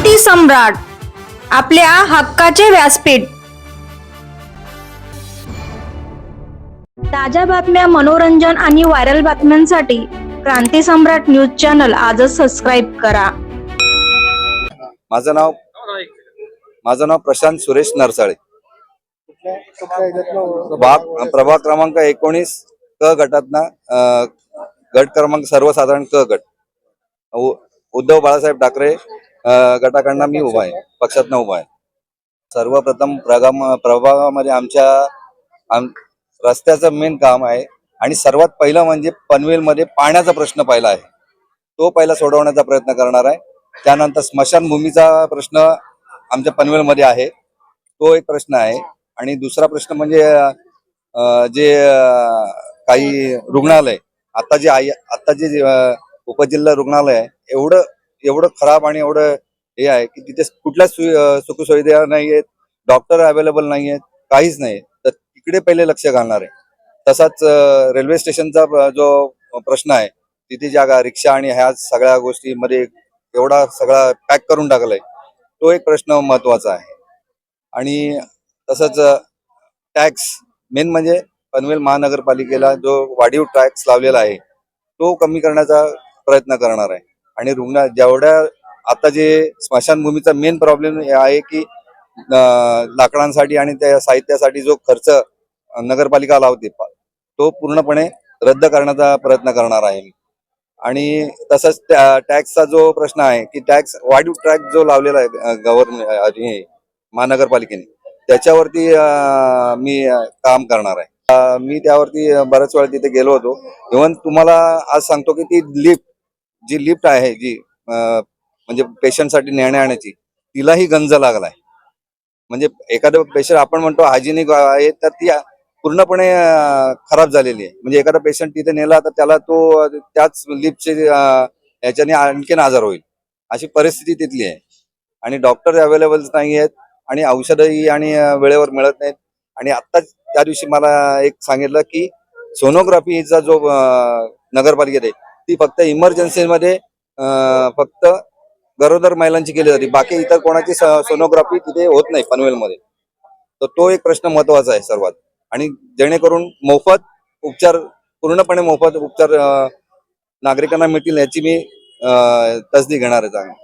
क्रांती सम्राट, आपल्या हक्काचे व्यासपीठ। ताज्या बातम्या, मनोरंजन आणि व्हायरल बातम्यांसाठी क्रांती सम्राट न्यूज चॅनल आजच सबस्क्राईब करा। माझं नाव प्रशांत सुरेश नरसाळे। प्रभाग क्रमांक 19 क गटातना गट क्रमांक सर्वसाधारण क गट उद्धव बाळासाहेब ठाकरे गटाकडनं मी उभा आहे, पक्षातनं उभा आहे। सर्वप्रथम प्रभागामध्ये आमच्या रस्त्याचं मेन काम आहे आणि सर्वात पहिलं म्हणजे पनवेलमध्ये पाण्याचा प्रश्न पहिला आहे, तो पहिला सोडवण्याचा प्रयत्न करणार आहे। त्यानंतर स्मशानभूमीचा प्रश्न आमच्या पनवेलमध्ये आहे, तो एक प्रश्न आहे। आणि दुसरा प्रश्न म्हणजे जे काही रुग्णालय आता जे उपजिल्हा रुग्णालय आहे, एवढं खराब आणि एवढं हे आहे की तिथे कुठल्याच सुखसुविधा नाही आहेत, डॉक्टर अवेलेबल नाही आहेत, काहीच नाही। तर तिकडे पहिले लक्ष घालणार आहे। तसाच रेल्वे स्टेशनचा जो प्रश्न आहे, तिथे जागा रिक्षा आणि ह्या सगळ्या गोष्टीमध्ये एवढा सगळा पॅक करून टाकलाय, तो एक प्रश्न महत्वाचा आहे। आणि तसंच टॅक्स मेन म्हणजे पनवेल महानगरपालिकेला जो वाढीव टॅक्स लावलेला आहे, तो कमी करण्याचा प्रयत्न करणार आहे। आणि जेवढ्या आता जे स्मशानभूमीचा मेन प्रॉब्लेम आहे की लाकडांसाठी आणि त्या साहित्यासाठी जो खर्च नगरपालिका लावते, तो पूर्णपणे रद्द करण्याचा प्रयत्न करणार आहे। आणि तसंच टॅक्सचा जो प्रश्न आहे की टॅक्स वाढीव टॅक्स जो लावलेला आहे गव्हर्नमेंट महानगरपालिकेने, त्याच्यावरती मी काम करणार आहे। मी त्यावरती बऱ्याच वेळा तिथे गेलो होतो। इव्हन तुम्हाला आज सांगतो की ती जी लिफ्ट आहे, जी म्हणजे पेशंटसाठी नेण्या आणण्याची, तिलाही गंज लागलाय। म्हणजे एखादं पेशंट आपण म्हणतो हायजेनिक आहे, तर ती पूर्णपणे खराब झालेली आहे। म्हणजे एखादा पेशंट तिथे नेला तर त्याला तो त्याच लिफ्टचे याच्याने आणखीन आजार होईल, अशी परिस्थिती तिथली आहे। आणि डॉक्टर अवेलेबल नाही आहेत आणि औषधही आणि वेळेवर मिळत नाहीत। आणि आत्ताच त्या दिवशी मला एक सांगितलं की सोनोग्राफीचा जो नगरपालिकेत आहे, ती फक्त इमर्जन्सीमध्ये फक्त गरोदर महिलांची केली जाते, बाकी इतर कोणाची सोनोग्राफी तिथे होत नाही पनवेलमध्ये। तर तो एक प्रश्न महत्वाचा आहे सर्वात। आणि जेणेकरून पूर्णपणे मोफत उपचार नागरिकांना मिळतील याची मी तसदी घेणार आहे।